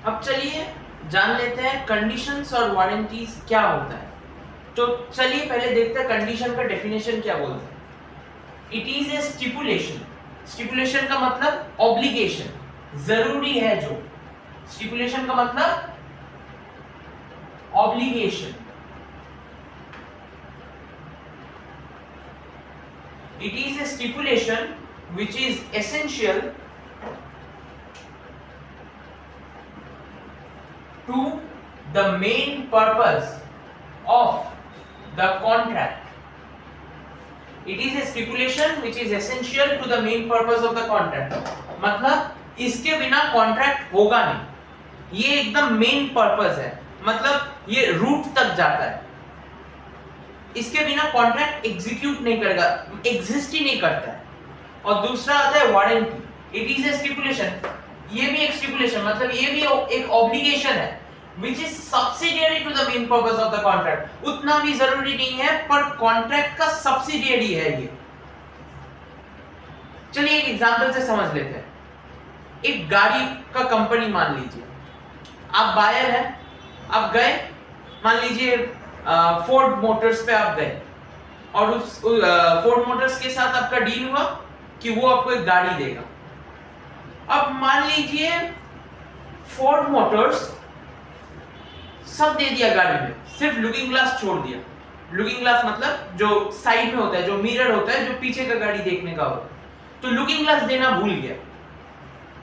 अब चलिए जान लेते हैं कंडीशंस और वारंटीज क्या होता है। तो चलिए पहले देखते हैं कंडीशन का डेफिनेशन क्या बोलते हैं। It is a stipulation. Stipulation का मतलब ऑब्लिगेशन, जरूरी है जो। स्टिपुलेशन का मतलब obligation. It is a stipulation which is essential to the main purpose of the contract. It is a stipulation which is essential to the main purpose of the contract. मतलब इसके बिना contract होगा नहीं, ये एकदम main purpose है, मतलब ये रूट तक जाता है, इसके बिना कॉन्ट्रैक्ट एग्जीक्यूट नहीं करेगा, एग्जिस्ट ही नहीं करता है। और दूसरा आता है warranty. It is a stipulation, ये भी एक स्टिपुलेशन, मतलब ये भी एक ऑब्लिगेशन है which is subsidiary to the main purpose of the contract. उतना भी जरूरी नहीं है पर कॉन्ट्रैक्ट का सब्सिडियरी है ये। चलिए एक एग्जांपल से समझ लेते हैं। एक गाड़ी का कंपनी मान लीजिए, आप बायर हैं, आप गए, मान लीजिए फोर्ड मोटर्स पे आप गए और उस फोर्ड मोटर्स के साथ आपका डील हुआ कि वो आपको एक गाड़ी देगा। अब मान लीजिए फोर्ड मोटर्स सब दे दिया गाड़ी में, सिर्फ लुकिंग ग्लास छोड़ दिया। लुकिंग ग्लास मतलब जो साइड में होता है, जो मिरर होता है, जो पीछे का गाड़ी देखने का होता है, तो लुकिंग ग्लास देना भूल गया।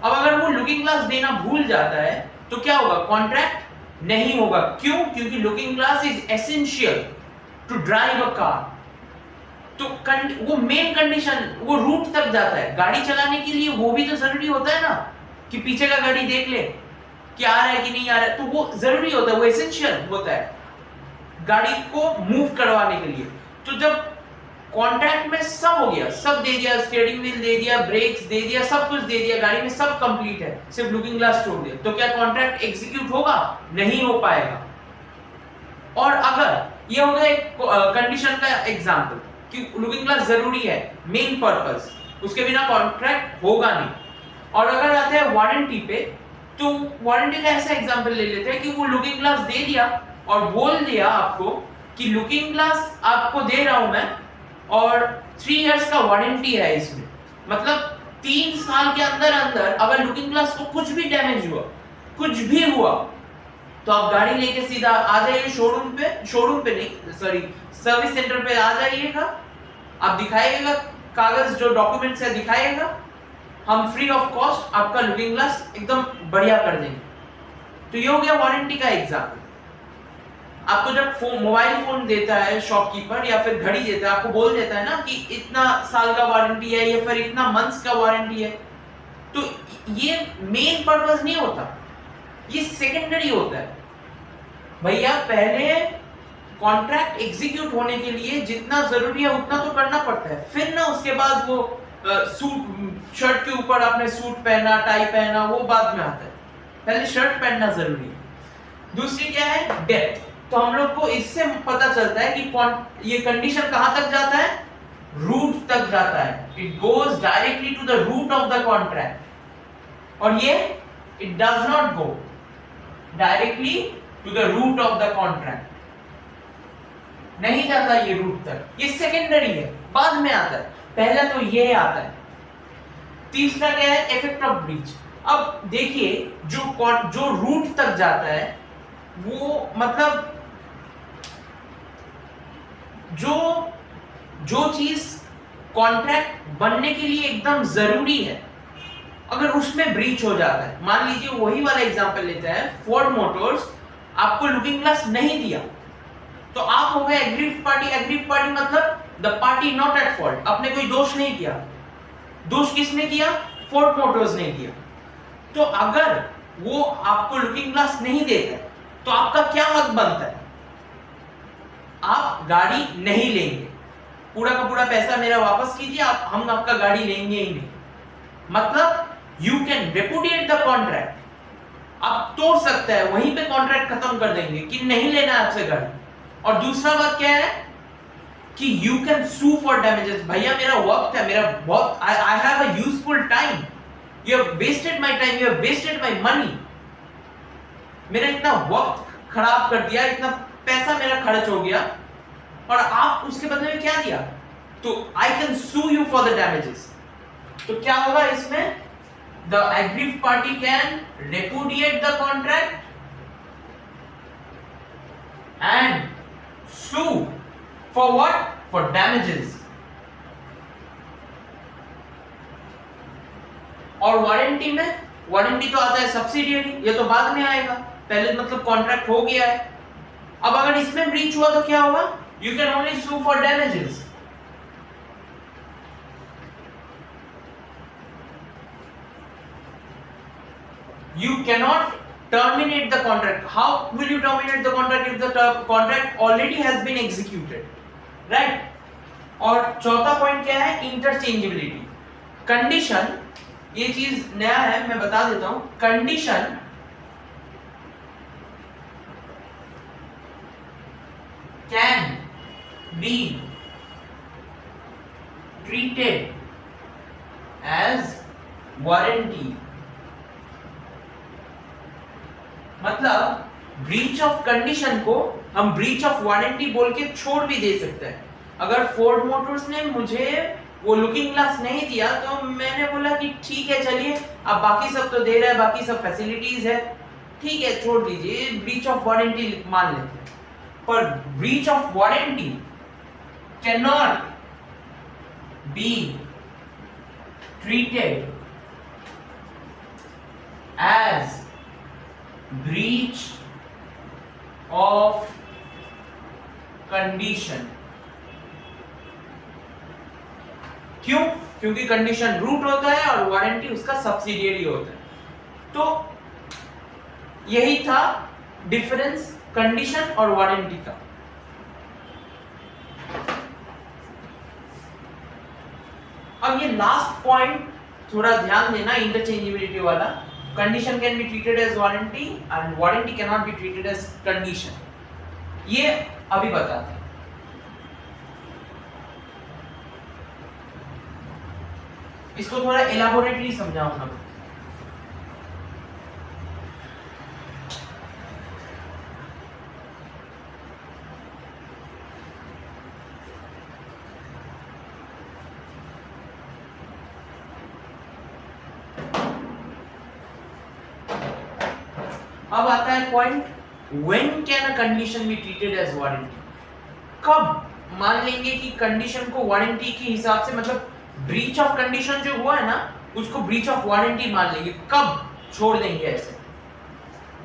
अब अगर वो लुकिंग ग्लास देना भूल जाता है तो क्या होगा? कॉन्ट्रैक्ट नहीं होगा। क्यों? क्योंकि looking glass is essential to drive a car. तो वो मेन कंडीशन, वो रूट तक जाता है। गाड़ी चलाने के लिए वो भी तो जरूरी होता है ना कि पीछे का गाड़ी देख ले कि आ रहा है कि नहीं आ रहा है, तो वो जरूरी होता है, वो एसेंशियल होता है गाड़ी को मूव करवाने के लिए। तो जब कॉन्ट्रैक्ट में सब हो गया, सब दे दिया, स्टीयरिंग व्हील दे दिया, ब्रेक्स दे दिया, सब कुछ दे दिया, गाड़ी में सब कंप्लीट है, सिर्फ लुकिंग ग्लास छोड़ दिया, तो क्या कॉन्ट्रैक्ट एग्जीक्यूट होगा? नहीं हो पाएगा। और अगर ये हो गया एक कंडीशन का एग्जांपल कि लुकिंग ग्लास जरूरी है, मेन पर्पस, उसके बिना कॉन्ट्रैक्ट होगा नहीं। और अगर आते हैं वारंटी पे, तो वारंटी का ऐसा एग्जांपल ले लेते हैं कि वो लुकिंग ग्लास दे दिया और बोल दिया आपको कि लुकिंग ग्लास आपको दे रहा हूं मैं और 3 इयर्स का वारंटी है इसमें। मतलब 3 साल के अंदर अंदर अगर लुकिंग ग्लास को कुछ भी डैमेज हुआ, कुछ भी हुआ, तो आप गाड़ी लेके सीधा आ जाइए शोरूम पे नहीं, सॉरी, सर्विस सेंटर पे आ जाइएगा, आप दिखाइएगा कागज, जो डॉक्यूमेंट्स है दिखाइएगा, हम फ्री ऑफ कॉस्ट आपका लुकिंग ग्लास एकदम बढ़िया कर देंगे। तो ये हो गया वारंटी का एग्जांपल। आपको जब मोबाइल फोन देता है शॉपकीपर या फिर घड़ी देता है, आपको बोल देता है ना कि इतना साल का वारंटी है या फिर इतना मंथ्स का वारंटी है, तो ये मेन पर्पस नहीं होता, ये सेकेंडरी होता है। भैया पहले कॉन्ट्रैक्ट एग्जीक्यूट होने के लिए जितना जरूरी है उतना तो करना पड़ता है, फिर ना उसके बाद वो सूट, शर्ट के ऊपर आपने सूट पहना, टाई पहना, वो बाद में आता है, पहले शर्ट पहनना जरूरी है। दूसरी क्या है? डेप्थ। तो हम लोग को इससे पता चलता है कि ये कंडीशन कहां तक जाता है? रूट तक जाता है। It goes directly to the root of the contract. और ये it does not go directly to the root of the contract, नहीं जाता ये रूट तक, ये सेकेंडरी है, बाद में आता है, पहला तो ये आता है। तीसरा क्या है? Effect of breach. अब देखिए जो रूट तक जाता है वो मतलब जो चीज कॉन्ट्रैक्ट बनने के लिए एकदम जरूरी है, अगर उसमें ब्रीच हो जाता है, मान लीजिए वही वाला एग्जांपल लेते हैं, फोर्ड मोटर्स आपको लुकिंग ग्लास नहीं दिया, तो आप हो गए एग्रीव्ड पार्टी। एग्रीव्ड पार्टी मतलब the party not at fault, आपने कोई दोष नहीं किया। दोष किसने किया? फोर्ड मोटर्स ने किया। तो अगर वो आपको लुकिंग ग्लास नहीं देता तो आपका क्या हक बनता है? आप गाड़ी नहीं लेंगे, पूरा का पूरा पैसा मेरा वापस कीजिए, हम आपका गाड़ी लेंगे ही नहीं। मतलब you can repudiate the contract, आप तोड़ सकते हैं, वहीं पे कॉन्ट्रैक्ट खत्म कर देंगे कि नहीं लेना आपसे गाड़ी। और दूसरा बात क्या है कि you can sue for damages. भैया मेरा वक्त है, मेरा बहुत, I have a useful time, you have wasted my time, you have wasted my money, मेरा इतना वक्त खराब कर दिया, इतना पैसा मेरा खर्च हो गया, और आप उसके बदले में क्या दिया? तो I can sue you for the damages. तो क्या होगा इसमें? The aggrieved party can repudiate the contract and sue for what? For damages. और वारंटी में, वारंटी तो आता है सब्सिडियरी, ये तो बाद में आएगा, पहले मतलब कॉन्ट्रैक्ट हो गया है। अब अगर इसमें ब्रीच हुआ तो क्या होगा? You can only sue for damages. You cannot terminate the contract. How will you terminate the contract if the contract already has been executed, right? और चौथा पॉइंट क्या है? इंटरचेंजेबिलिटी। कंडीशन, ये चीज नया है, मैं बता देता हूं। Condition can be treated as warranty. मतलब ब्रीच ऑफ कंडीशन को हम ब्रीच ऑफ वारंटी बोल के छोड़ भी दे सकते हैं। अगर फोर्ड मोटर्स ने मुझे वो लुकिंग ग्लास नहीं दिया तो मैंने बोला कि ठीक है चलिए, अब बाकी सब तो दे रहा है, बाकी सब फैसिलिटीज है, ठीक है छोड़ दीजिए, ब्रीच ऑफ वारंटी मान लेते हैं। पर breach of warranty can not be treated as breach of condition। क्यों? क्योंकि कंडीशन रूट होता है और वारंटी उसका सब्सिडियरी होता है। तो यही था डिफरेंस कंडीशन और वारंटी का। अब ये लास्ट पॉइंट थोड़ा ध्यान देना, इंटरचेंजेबिलिटी वाला। Condition can be treated as warranty and warranty cannot be treated as condition। ये अभी बताते हैं। इसको थोड़ा एलाबोरेटली समझाऊंगा। अब आता है point, when can a condition be treated as warranty. कब मान लेंगे कि कंडीशन को वारंटी के हिसाब से, मतलब ब्रीच ऑफ कंडीशन जो हुआ है ना उसको ब्रीच ऑफ वारंटी मान लेंगे, कब छोड़ देंगे ऐसे?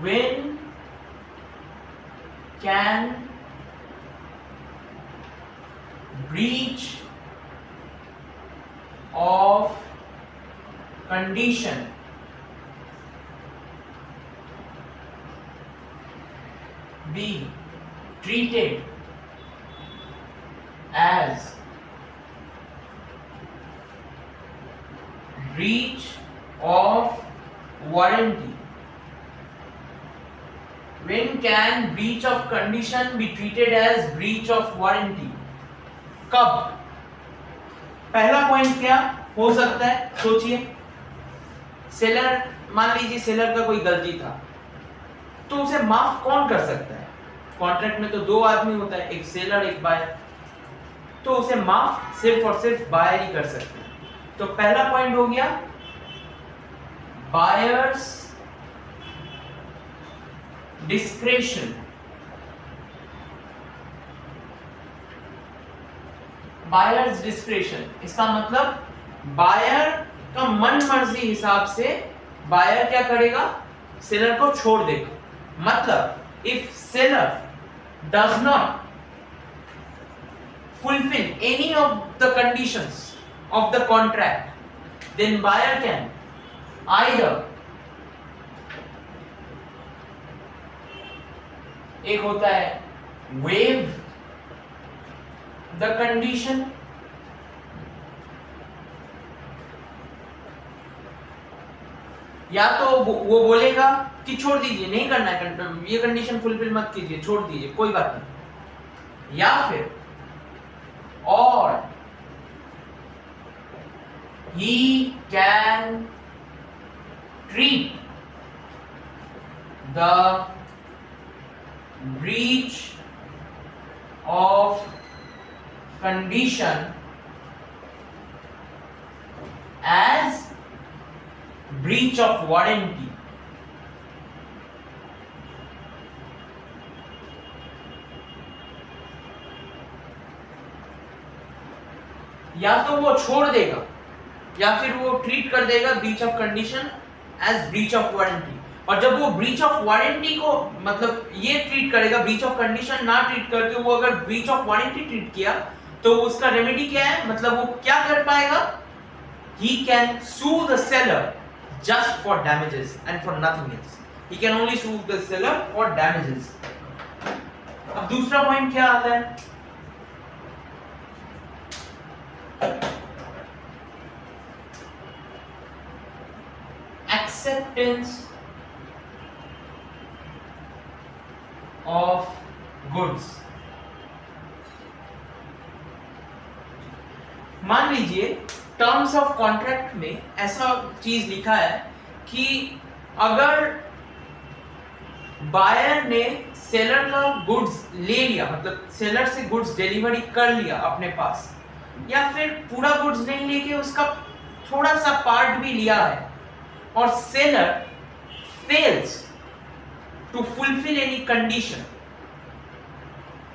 When can breach of condition be treated as breach of warranty? When can breach of condition be treated as breach of warranty? कब? पहला पॉइंट क्या हो सकता है? सोचिए, सेलर, मान लीजिए सेलर का कोई गलती था, तो उसे माफ कौन कर सकता है? कॉन्ट्रैक्ट में तो दो आदमी होता है, एक सेलर एक बायर, तो उसे माफ सिर्फ और सिर्फ बायर ही कर सकते हैं। तो पहला पॉइंट हो गया बायर्स डिस्क्रेशन। बायर्स डिस्क्रेशन, इसका मतलब बायर का मन मर्जी हिसाब से बायर क्या करेगा? सेलर को छोड़ देगा। मतलब if seller does not fulfill any of the conditions of the contract, then buyer can either, एक होता है waive the condition, या तो वो बोलेगा कि छोड़ दीजिए, नहीं करना है, ये कंडीशन फुलफिल मत कीजिए, छोड़ दीजिए, कोई बात नहीं। या फिर और he can treat the breach of condition as breach of warranty. या तो वो छोड़ देगा या फिर वो ट्रीट कर देगा breach of condition as breach of warranty. और जब वो ब्रीच ऑफ वारंटी को मतलब ये ट्रीट करेगा, ब्रीच ऑफ कंडीशन ना ट्रीट करके वो अगर ब्रीच ऑफ वारंटी ट्रीट किया तो उसका रेमेडी क्या है, मतलब वो क्या कर पाएगा, he can sue the seller just for damages and for nothing else. He can only sue the seller for damages. अब दूसरा पॉइंट क्या आता है, acceptance of goods। मान लीजिए टर्म्स ऑफ कॉन्ट्रैक्ट में ऐसा चीज लिखा है कि अगर बायर ने सेलर का गुड्स ले लिया, मतलब सेलर से गुड्स डिलीवरी कर लिया अपने पास, या फिर पूरा गुड्स नहीं लेके उसका थोड़ा सा पार्ट भी लिया है, और seller fails to fulfil any condition.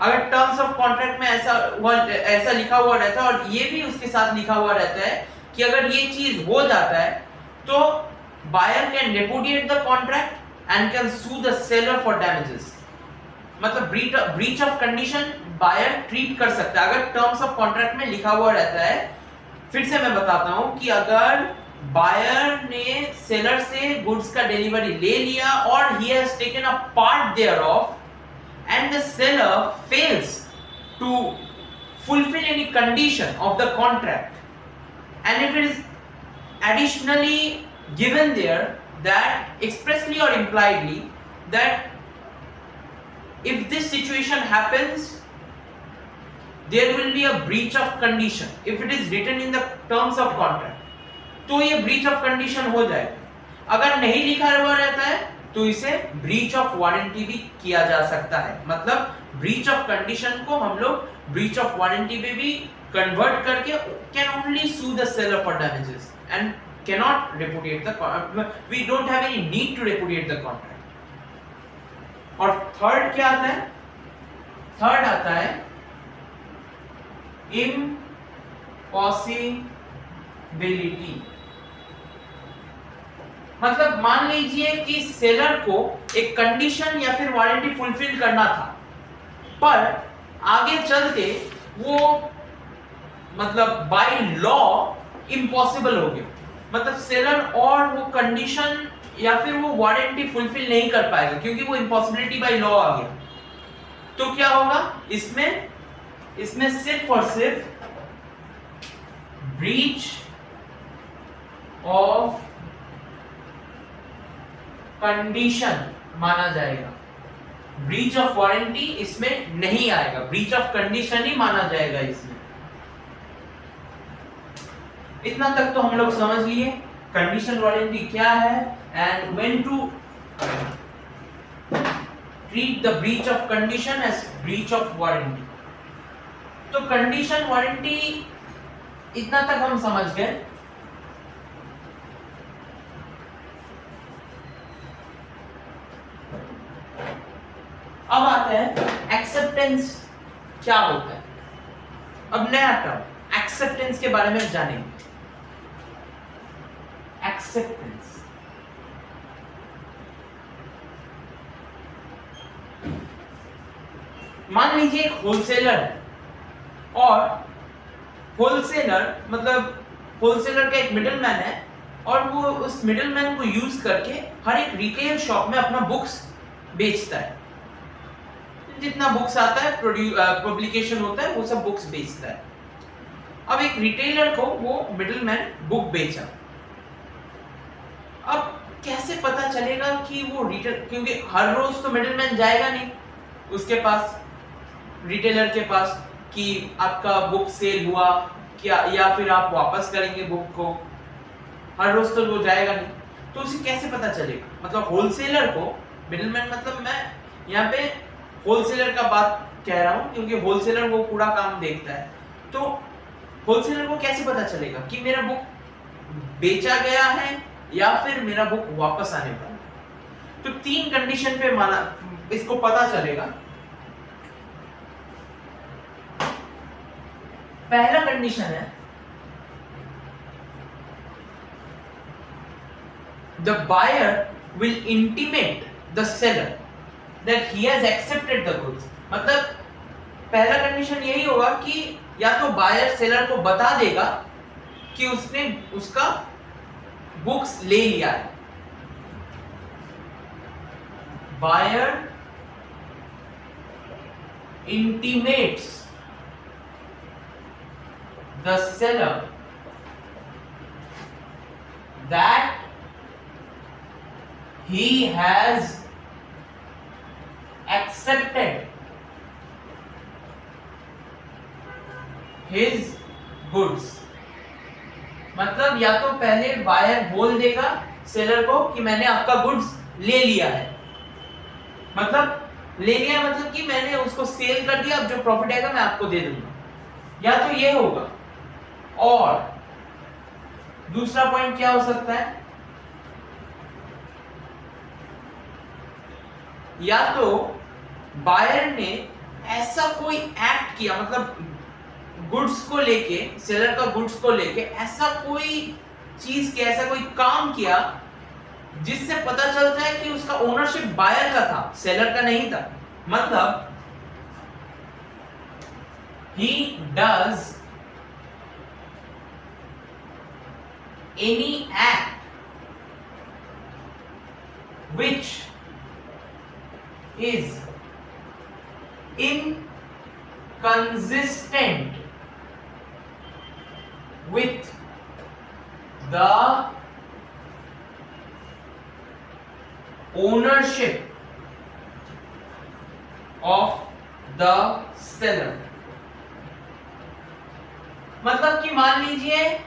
अगर टर्म्स ऑफ कॉन्ट्रैक्ट में ऐसा लिखा हुआ रहता है और ये भी उसके साथ लिखा हुआ रहता है कि अगर ये चीज हो जाता है तो buyer can repudiate the contract and can sue the seller for damages. मतलब breach of condition buyer treat कर सकता है अगर टर्म्स ऑफ कॉन्ट्रैक्ट में लिखा हुआ रहता है। फिर से मैं बताता हूं कि अगर बायर ने सेलर से गुड्स का डिलीवरी ले लिया और he has taken a part thereof and the seller fails to fulfill any condition of the contract, and if it is additionally given there that expressly or impliedly that if this situation happens there will be a breach of condition, if it is written in the terms of contract तो ये breach of condition हो जाएगा। अगर नहीं लिखा हुआ रहता है तो इसे ब्रीच ऑफ वारंटी भी किया जा सकता है। मतलब ब्रीच ऑफ कंडीशन को हम लोग ब्रीच ऑफ वारंटी में भी कन्वर्ट करके can only sue the seller for damages and can not repudiate the, we don't have any need to repudiate the contract. और थर्ड क्या आता है, थर्ड आता है इम्पॉसिबिलिटी। मतलब मान लीजिए कि सेलर को एक कंडीशन या फिर वारंटी फुलफिल करना था, पर आगे चलते वो मतलब बाय लॉ इम्पॉसिबल हो गया, मतलब सेलर और वो कंडीशन या फिर वो वारंटी फुलफिल नहीं कर पाएगा क्योंकि वो इम्पॉसिबिलिटी बाय लॉ आ गया। तो क्या होगा इसमें सिर्फ और सिर्फ ब्रीच ऑफ कंडीशन माना जाएगा, ब्रीच ऑफ वारंटी इसमें नहीं आएगा, ब्रीच ऑफ कंडीशन ही माना जाएगा इसमें। इतना तक तो हम लोग समझ लिए कंडीशन वारंटी क्या है and when to treat the breach of condition as breach of warranty. तो कंडीशन वारंटी इतना तक हम समझ गए। अब आते हैं एक्सेप्टेंस क्या होता है। अब नया टर्म एक्सेप्टेंस के बारे में जानेंगे। एक्सेप्टेंस मान लीजिए एक होलसेलर है और होलसेलर मतलब होलसेलर का एक मिडलमैन है और वो उस मिडलमैन को यूज करके हर एक रिटेल शॉप में अपना बुक्स बेचता है। जितना बुक्स आता है पब्लिकेशन होता है वो सब बुक्स बेचता है। अब एक रिटेलर को वो मिडलमैन बुक बेचा। अब कैसे पता चलेगा कि वो रिटेल, क्योंकि हर रोज तो मिडलमैन जाएगा नहीं उसके पास, रिटेलर के पास, कि आपका बुक सेल हुआ क्या या फिर आप वापस करेंगे बुक को, हर रोज तो वो जाएगा नहीं। तो उसे कैसे पता चलेगा, मतलब होलसेलर को मिडिलमैन मतलब मैं यहाँ पे होलसेलर का बात कह रहा हूँ, क्योंकि होलसेलर वो पूरा काम देखता है। तो होलसेलर को कैसे पता चलेगा कि मेरा बुक बेचा गया है या फिर मेरा बुक वापस आने वाला है? तो 3 कंडीशन पे माना इसको पता चलेगा। पहला कंडीशन है the buyer will intimate the seller that he has accepted the goods। मतलब पहला कंडीशन यही होगा कि या तो बायर सेलर को बता देगा कि उसने उसका बुक्स ले लिया है। Buyer intimates the seller that he has accepted his goods। मतलब या तो पहले बायर बोल देगा सेलर को कि मैंने आपका गुड्स ले लिया है, मतलब ले लिया मतलब कि मैंने उसको सेल कर दिया, अब जो प्रॉफिट आएगा मैं आपको दे दूंगा, या तो ये होगा। और दूसरा पॉइंट क्या हो सकता है, या तो बायर ने ऐसा कोई एक्ट किया, मतलब गुड्स को लेके, सेलर का गुड्स को लेके ऐसा कोई चीज किया, ऐसा कोई काम किया जिससे पता चलता है कि उसका ओनरशिप बायर का था, सेलर का नहीं था। मतलब he does any act which is inconsistent with the ownership of the seller। मतलब कि मान लीजिए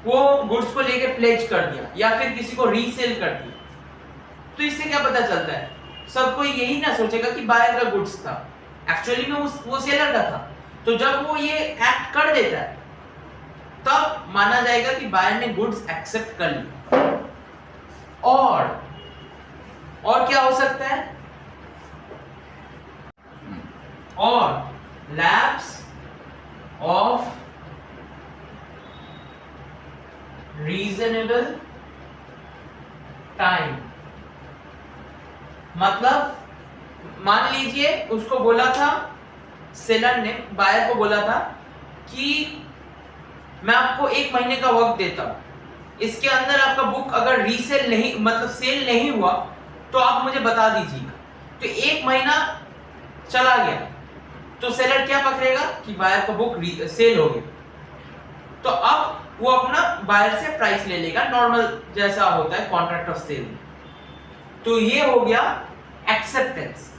वो गुड्स को लेके प्लेज कर दिया या फिर किसी को रीसेल कर दिया, तो इससे क्या पता चलता है, सब कोई यही ना सोचेगा कि बायर का गुड्स था, एक्चुअली में वो सेलर का था। तो जब वो ये एक्ट कर देता है तब माना जाएगा कि बायर ने गुड्स एक्सेप्ट कर लिया। और क्या हो सकता है, और लैप्स ऑफ रीजनेबल टाइम। मतलब मान लीजिए उसको बोला था, सेलर ने बायर को बोला था कि मैं आपको 1 महीने का वक्त देता हूं, इसके अंदर आपका बुक अगर रीसेल नहीं, मतलब सेल नहीं हुआ तो आप मुझे बता दीजिएगा। तो 1 महीना चला गया तो सेलर क्या पकड़ेगा कि बायर का बुक सेल हो गया, तो अब वो अपना बायर से प्राइस ले लेगा, नॉर्मल जैसा होता है कॉन्ट्रैक्ट ऑफ सेल। तो ये हो गया एक्सेप्टेंस।